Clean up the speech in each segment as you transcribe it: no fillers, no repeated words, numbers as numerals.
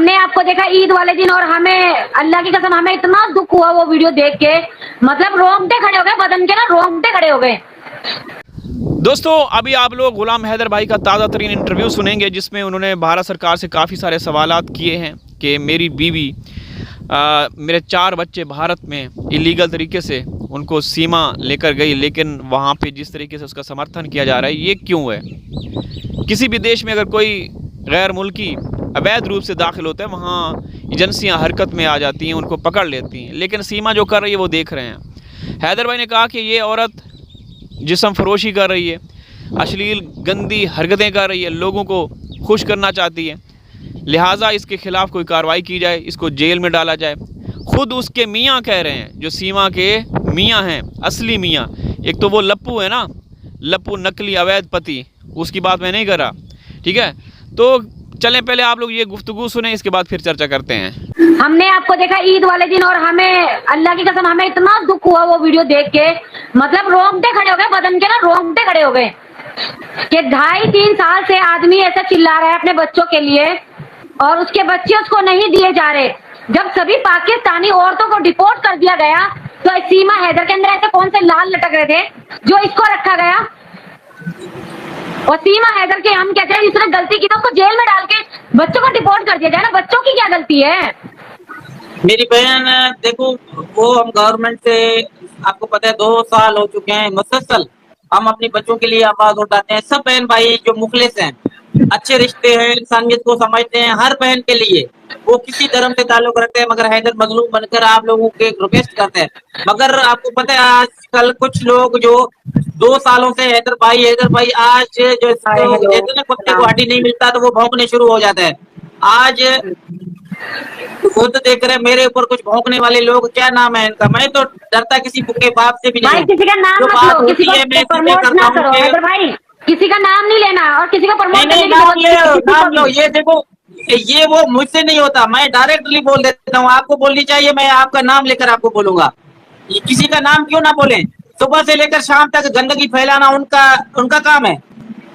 हमने आपको देखा ईद वाले दिन और हमें अल्लाह की कसम हमें इतना दुख हुआ वो वीडियो देख के, मतलब रोंगटे खड़े हो गए, बदन के ना रोंगटे खड़े हो गए। दोस्तों अभी आप लोग गुलाम हैदर भाई का ताज़ा तरीन इंटरव्यू सुनेंगे जिसमें उन्होंने भारत सरकार से काफ़ी सारे सवालात किए हैं कि मेरी बीवी मेरे 4 बच्चे भारत में इलीगल तरीके से उनको सीमा लेकर गई, लेकिन वहाँ पे जिस तरीके से उसका समर्थन किया जा रहा है ये क्यों है। किसी भी देश में अगर कोई गैर मुल्की अवैध रूप से दाखिल होता है वहाँ एजेंसियाँ हरकत में आ जाती हैं, उनको पकड़ लेती हैं, लेकिन सीमा जो कर रही है वो देख रहे हैं। हैदर भाई ने कहा कि ये औरत जिस्म फरोशी कर रही है, अश्लील गंदी हरकतें कर रही है, लोगों को खुश करना चाहती है, लिहाजा इसके ख़िलाफ़ कोई कार्रवाई की जाए, इसको जेल में डाला जाए। ख़ुद उसके मियाँ कह रहे हैं, जो सीमा के मियाँ हैं, असली मियाँ, एक तो वो लप्पू है ना, लप्पू नकली अवैध पति, उसकी बात मैं नहीं कर रहा, ठीक है। तो चलें पहले आप लोग ये गुफ्तगू सुने, इसके बाद फिर चर्चा करते हैं। हमने आपको देखा ईद वाले दिन और हमें अल्लाह की कसम हमें इतना दुख हुआ वो वीडियो देख के, मतलब रोंगटे खड़े हो गए, बदन के ना रोंगटे खड़े हो गए कि 2.5-3 साल से आदमी ऐसा चिल्ला रहा है अपने बच्चों के लिए और उसके बच्चे उसको नहीं दिए जा रहे। जब सभी पाकिस्तानी औरतों को डिपोर्ट कर दिया गया तो सीमा हैदर के अंदर ऐसे कौन से लाल लटक रहे थे जो इसको रखा गया। और सीमा हैदर के हम कहते हैं जिसने गलती की तो उसको जेल में डाल के बच्चों को डिपोर्ट कर दिया जाए ना, बच्चों की क्या गलती है। मेरी बहन देखो, वो हम गवर्नमेंट से आपको पता है 2 साल हो चुके हैं मुसलसल हम अपने बच्चों के लिए आवाज उठाते हैं। सब बहन भाई जो मुखलिस हैं, अच्छे रिश्ते हैं, इंसानियत को समझते हैं, हर बहन के लिए वो किसी धर्म से ताल्लुक रखते हैं, मगर हैदर मजलूम बनकर आप लोगों के रिक्वेस्ट करते हैं। मगर आपको पता है आजकल कुछ लोग जो 2 सालों से हैदर भाई आज जो जैसे ना कुत्ते को हड्डी नहीं मिलता तो वो भौंकने शुरू हो जाता है। आज खुद देख रहे मेरे ऊपर कुछ भौंकने वाले लोग, क्या नाम है इनका, मैं तो डरता किसी के बाप से भी नहीं। किसी का नाम मत लो, किसी को प्रमोट ना करो हैदर भाई, किसी का नाम नहीं लेना और किसी को प्रमोट नहीं, नाम लो। ये देखो, ये वो मुझसे नहीं होता, मैं डायरेक्टली बोल देता हूँ। आपको बोलनी चाहिए, मैं आपका नाम लेकर आपको बोलूंगा। ये किसी का नाम क्यों ना बोले। सुबह से लेकर शाम तक गंदगी फैलाना उनका काम है।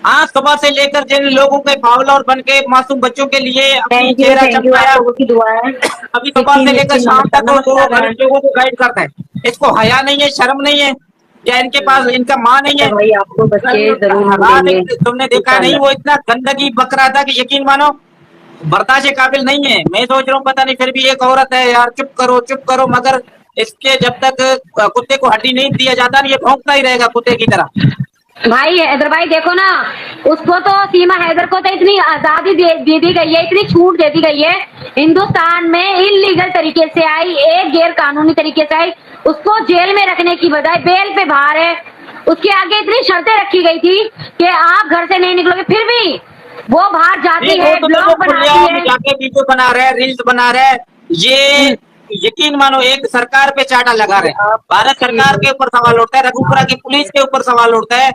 हाँ, सुबह से लेकर जिन लोगों के फावलर बन के मासूम बच्चों के लिए अपनी चेहरा चमकाया, अभी सुबह से लेकर शाम तक लोगों को गाइड करता है। इसको हया नहीं है, शर्म नहीं है, या इनके पास इनका माँ नहीं है। भाई आपको बच्चे जरूर तुमने देखा नहीं, वो इतना गंदगी बक रहा था कि यकीन मानो बर्दाश्त के काबिल नहीं है। मैं सोच रहा हूँ पता नहीं, फिर भी एक औरत है यार, चुप करो। मगर इसके जब तक कुत्ते को हड्डी नहीं दिया जाता ना, ये भौंकता ही रहेगा कुत्ते की तरह। भाई हैदर भाई देखो ना, उसको तो सीमा हैदर को तो इतनी आजादी दे दी गई है, इतनी छूट दे दी गई है, हिंदुस्तान में इलीगल तरीके से आई, एक गैर कानूनी तरीके से आई, उसको जेल में रखने की बजाय बेल पे बाहर है। उसके आगे इतनी शर्तें रखी गई थी कि आप घर से नहीं निकलोगे, फिर भी वो बाहर जाती है, ब्लॉग बनाती है, जाके वीडियो बना रहे, रील्स बना रहे। ये यकीन मानो एक सरकार पे चाटा लगा रहे। भारत सरकार के ऊपर सवाल उठता है, रघुपुरा की पुलिस के ऊपर सवाल उठता है,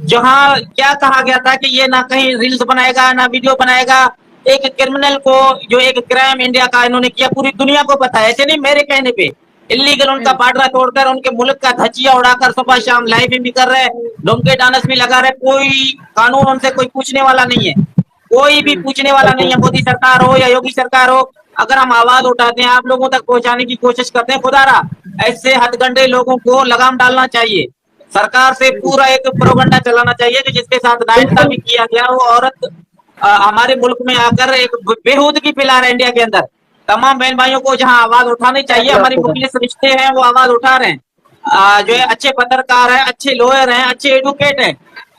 जहां क्या कहा गया था कि ये ना कहीं रील्स बनाएगा ना वीडियो बनाएगा। एक क्रिमिनल को, जो एक क्राइम इंडिया का इन्होंने किया, पूरी दुनिया को पता है। ऐसे नहीं मेरे कहने पे, इलीगल उनका बाडरा तोड़कर उनके मुल्क का धचिया उड़ाकर सुबह शाम लाइव भी कर रहे, डोंके डांस भी लगा रहे। कोई कानून उनसे कोई पूछने वाला नहीं है, कोई भी पूछने वाला नहीं है। मोदी सरकार हो या योगी सरकार हो, अगर हम आवाज उठाते हैं, आप लोगों तक पहुंचाने की कोशिश करते हैं, खुदारा ऐसे हथगंडे लोगों को लगाम डालना चाहिए। सरकार से पूरा एक प्रोपगेंडा चलाना चाहिए कि जिसके साथ नाइंसा भी किया गया। वो औरत हमारे मुल्क में आकर एक बेहूदगी फैला रहे। इंडिया के अंदर तमाम बहन भाइयों को जहां आवाज उठानी चाहिए, हमारी मुखलिस रिश्ते हैं वो आवाज उठा रहे हैं। जो है अच्छे पत्रकार हैं, अच्छे लॉयर हैं, अच्छे एडवोकेट हैं,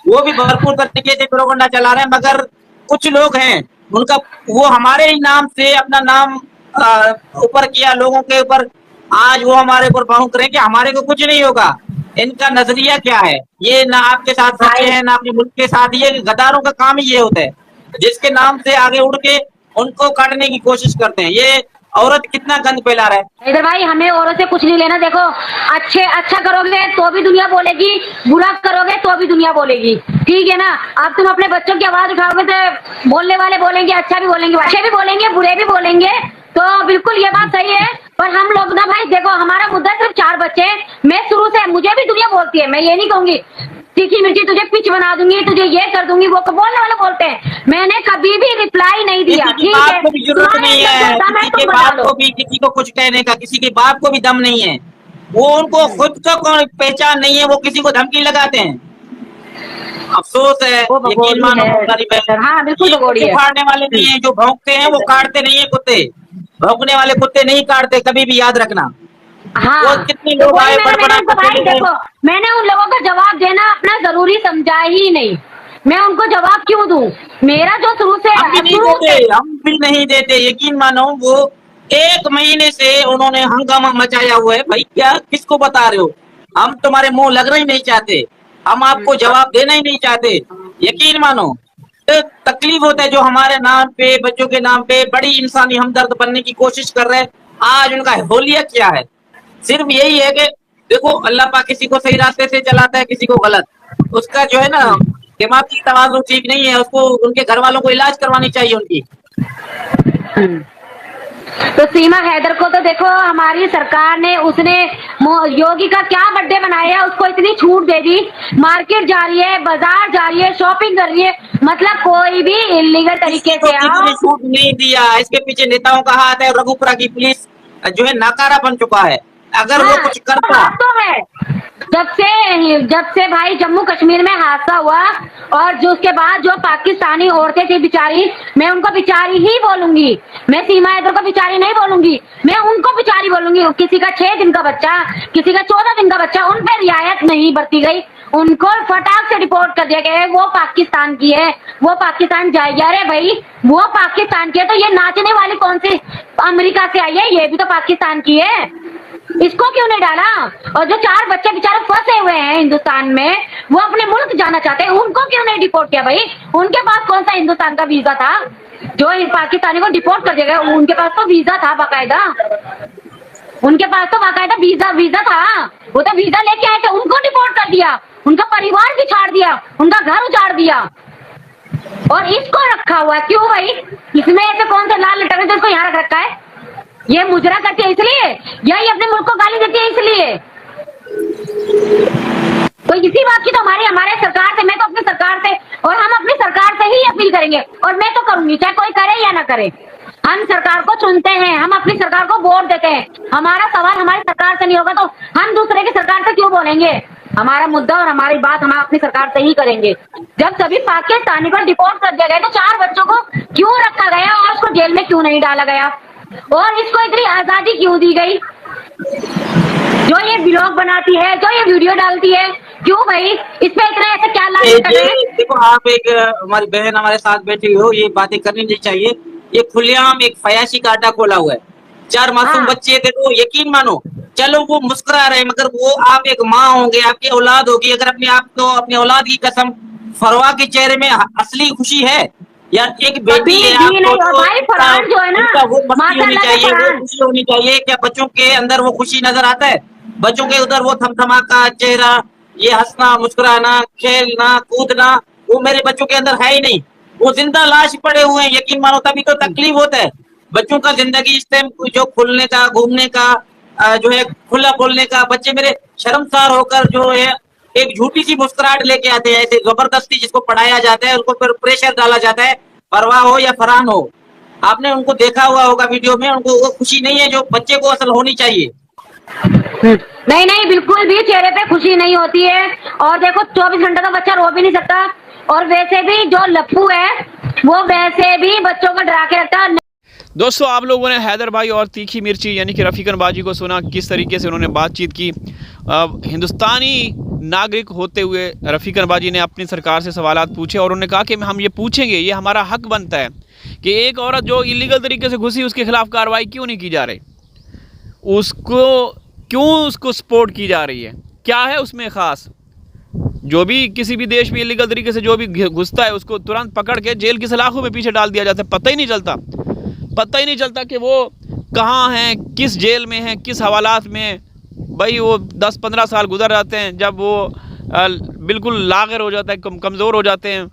वो भी भरपूर तरीके से प्रोपगेंडा चला रहे हैं। मगर कुछ लोग हैं उनका, वो हमारे ही नाम से अपना नाम ऊपर किया लोगों के ऊपर, आज वो हमारे ऊपर भौंक रहे हैं कि हमारे को कुछ नहीं होगा। इनका नजरिया क्या है, ये ना आपके साथ सच्चे हैं ना अपने मुल्क के साथ। ये गद्दारों का काम ही ये होता है, जिसके नाम से आगे उड़ के उनको काटने की कोशिश करते हैं। ये औरत कितना गंद फैला रहा है। हैदर भाई हमें औरत से कुछ नहीं लेना। देखो अच्छा करोगे तो भी दुनिया बोलेगी, बुरा करोगे तो भी दुनिया बोलेगी, ठीक है ना। अब तुम अपने बच्चों की आवाज उठाओगे तो बोलने वाले बोलेंगे, अच्छा भी बोलेंगे, अच्छे भी बोलेंगे, बुरे भी बोलेंगे। तो बिल्कुल ये बात सही है, पर हम लोग ना भाई देखो, हमारा मुद्दा सिर्फ 4 बच्चे हैं। मैं शुरू से, मुझे भी दुनिया बोलती है, मैं ये नहीं कहूंगी तीखी मिर्ची तुझे पिच बना दूंगी, तुझे ये कर दूंगी, वो बोलने वाले बोलते हैं। मैंने कभी भी रिप्लाई नहीं दिया, ठीक है। जरूरत नहीं है, बता मैं किसी के तुम बता बाप लो। को भी, किसी को कुछ कहने का, किसी के बाप को भी दम नहीं है। वो उनको खुद को पहचान नहीं है, वो किसी को धमकी लगाते हैं। अफसोस है, वो यकीन भगोड़ी मानो है हमारी बहन, हाँ बिल्कुल ये भगोड़ी कुत्ते है। फाड़ने वाले नहीं है, जो भौंकते हैं वो काटते नहीं है कुत्ते। भौंकने वाले कुत्ते नहीं काटते, कभी भी याद रखना। वो हाँ कितने तो लोग वही आए मैंने बड़बड़ा उनको के भाई चले गए। देखो, मैंने उन लोगों का जवाब देना अपना जरूरी समझा ही नहीं। मैं उनको जवाब क्यों दूं? मेरा जो शुरू से हम भी नहीं शुरू देते, से हम भी नहीं देते, यकीन मानो। वो 1 महीने से उन्होंने हंगामा मचाया हुआ है। भाई क्या किसको बता रहे हो? हम तुम्हारे मुंह लगना ही नहीं चाहते, हम आपको जवाब देना ही नहीं चाहते, यकीन मानो। तो तकलीफ होता है जो हमारे नाम पे, बच्चों के नाम पे बड़ी इंसानी हमदर्द बनने की कोशिश कर रहे हैं। आज उनका होलिया क्या है? सिर्फ यही है कि देखो, अल्लाह पाक किसी को सही रास्ते से चलाता है, किसी को गलत। उसका जो है ना, दिमागी तवाज़ुन ठीक नहीं है, उसको उनके घर वालों को इलाज करवानी चाहिए उनकी। तो सीमा हैदर को तो देखो हमारी सरकार ने, उसने योगी का क्या बर्थडे मनाया, उसको इतनी छूट दे दी, मार्केट जा रही है, बाजार जा रही है, शॉपिंग कर रही है, मतलब कोई भी इलीगल तरीके किसी को से किसी आओ। ने छूट नहीं दिया। इसके पीछे नेताओं का हाथ है। रघुपुरा की पुलिस जो है नाकारा बन चुका है। अगर वो हाँ कुछ तो करता, बात तो है, जब से भाई जम्मू कश्मीर में हादसा हुआ और जो उसके बाद जो पाकिस्तानी औरतें थी बेचारी, मैं उनको बेचारी ही बोलूंगी, मैं सीमा हैदर को बेचारी नहीं बोलूंगी, मैं उनको बेचारी बोलूंगी। किसी का 6 दिन का बच्चा, किसी का 14 दिन का बच्चा, उन पर रियायत नहीं बरती गई, उनको फटाक से रिपोर्ट कर दिया गया है वो पाकिस्तान की है, वो पाकिस्तान जाएगी। अरे भाई वो पाकिस्तान की है तो ये नाचने वाली कौन सी अमेरिका से आई है? ये भी तो पाकिस्तान की है, इसको क्यों नहीं डाला? और जो 4 बच्चे बेचारे फंसे हुए हैं हिंदुस्तान में, वो अपने मुल्क जाना चाहते हैं, उनको क्यों नहीं डिपोर्ट किया? भाई उनके पास कौन सा हिंदुस्तान का वीजा था जो इन पाकिस्तानी को डिपोर्ट कर दिया गया? उनके पास तो वीजा था बाकायदा, उनके पास तो बाकायदा वीजा था, वो तो वीजा लेके आए थे, उनको डिपोर्ट कर दिया, उनका परिवार भी छाड़ दिया, उनका घर उजाड़ दिया, और इसको रखा हुआ है। क्यों भाई? इसमें ऐसे कौन से लाल लटक जो इसको यहाँ रख रखा है? ये मुजरा करती है इसलिए, या ये अपने मुल्क को गाली देती है इसलिए? तो इसी बात की तो हमारे सरकार से, मैं तो अपनी सरकार से, और हम अपनी सरकार से ही अपील करेंगे, और मैं तो करूंगी चाहे कोई करे या ना करे। हम सरकार को चुनते हैं, हम अपनी सरकार को वोट देते हैं, हमारा सवाल हमारी सरकार से नहीं होगा तो हम दूसरे की सरकार से क्यों बोलेंगे? हमारा मुद्दा और हमारी बात हम अपनी सरकार से ही करेंगे। जब सभी पाकिस्तानी को डिपोर्ट कर दिया गया तो 4 बच्चों को क्यों रखा गया और उसको जेल में क्यों नहीं डाला गया, और इसको इतनी आजादी क्यों दी गई? जो ये ब्लॉग बनाती है, जो ये वीडियो डालती है, क्यों भाई? इस पे इतना ऐसे क्या लाल कर रहे हैं? देखो, आप एक हमारी बहन हमारे साथ बैठी हो, ये बातें करनी नहीं चाहिए। ये खुलेआम एक फयाशी का अड्डा खोला हुआ है। 4 मासूम हाँ। बच्चे थे तो यकीन मानो, चलो वो मुस्कुरा रहे, मगर वो आप एक माँ होंगे, आपकी औलाद होगी, अगर अपने आप को, अपने औलाद की कसम, फरवा के चेहरे में असली खुशी है या एक बेटी है कभी भी आपको, नहीं। और भाई फरहान जो है ना, उनका वो मस्ती होनी माशाल्लाह से चाहिए, वो फरहान, खुशी होनी चाहिए। क्या बच्चों के अंदर वो खुशी नजर आता है? बच्चों के उधर वो थमथमाका चेहरा, ये हंसना, मुस्कुराना, खेलना, कूदना, वो मेरे बच्चों के अंदर है ही नहीं। वो जिंदा लाश पड़े हुए हैं, यकीन मानो। तभी तो तकलीफ होता है बच्चों का जिंदगी इस टाइम जो खुलने का, घूमने का, जो है खुला बोलने का। बच्चे मेरे शर्मसार होकर जो है एक झूठी सी मुस्कुराहट लेके आते हैं, ऐसे जबरदस्ती जिसको पढ़ाया जाता है, उनको फिर प्रेशर डाला जाता है, परवाह हो या फरहान हो। आपने उनको देखा हुआ होगा वीडियो में, उनको वो खुशी नहीं है जो बच्चे को असल होनी चाहिए। नहीं नहीं, बिल्कुल भी चेहरे पे खुशी नहीं होती है। और देखो 24 घंटे तो बच्चा रो भी नहीं सकता, और वैसे भी जो लप्पू है वो वैसे भी बच्चों को डरा के रखता है। दोस्तों, आप लोगों ने हैदर भाई और तीखी मिर्ची यानी कि रफ़ीकन बाजी को सुना, किस तरीके से उन्होंने बातचीत की। हिंदुस्तानी नागरिक होते हुए रफ़ीकन बाजी ने अपनी सरकार से सवालात पूछे, और उन्होंने कहा कि हम ये पूछेंगे, ये हमारा हक बनता है कि एक औरत जो इलीगल तरीके से घुसी उसके खिलाफ कार्रवाई क्यों नहीं की जा रही, उसको सपोर्ट की जा रही है, क्या है उसमें ख़ास? जो भी किसी भी देश में इलीगल तरीके से जो भी घुसता है उसको तुरंत पकड़ के जेल की सलाखों में पीछे डाल दिया जाता है। पता ही नहीं चलता कि वो कहाँ हैं, किस जेल में हैं, किस हवालात में। भाई वो 10-15 साल गुजर जाते हैं, जब वो बिल्कुल लाग़र हो जाता है, कमज़ोर हो जाते हैं,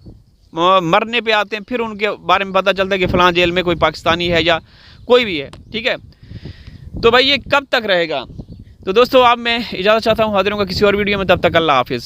मरने पे आते हैं, फिर उनके बारे में पता चलता है कि फ़लाँ जेल में कोई पाकिस्तानी है या कोई भी है। ठीक है, तो भाई ये कब तक रहेगा? तो दोस्तों, अब मैं इजाज़त चाहता हूँ, हाज़िर होऊंगा किसी और वीडियो में। तब तक अल्लाह हाफ़िज़।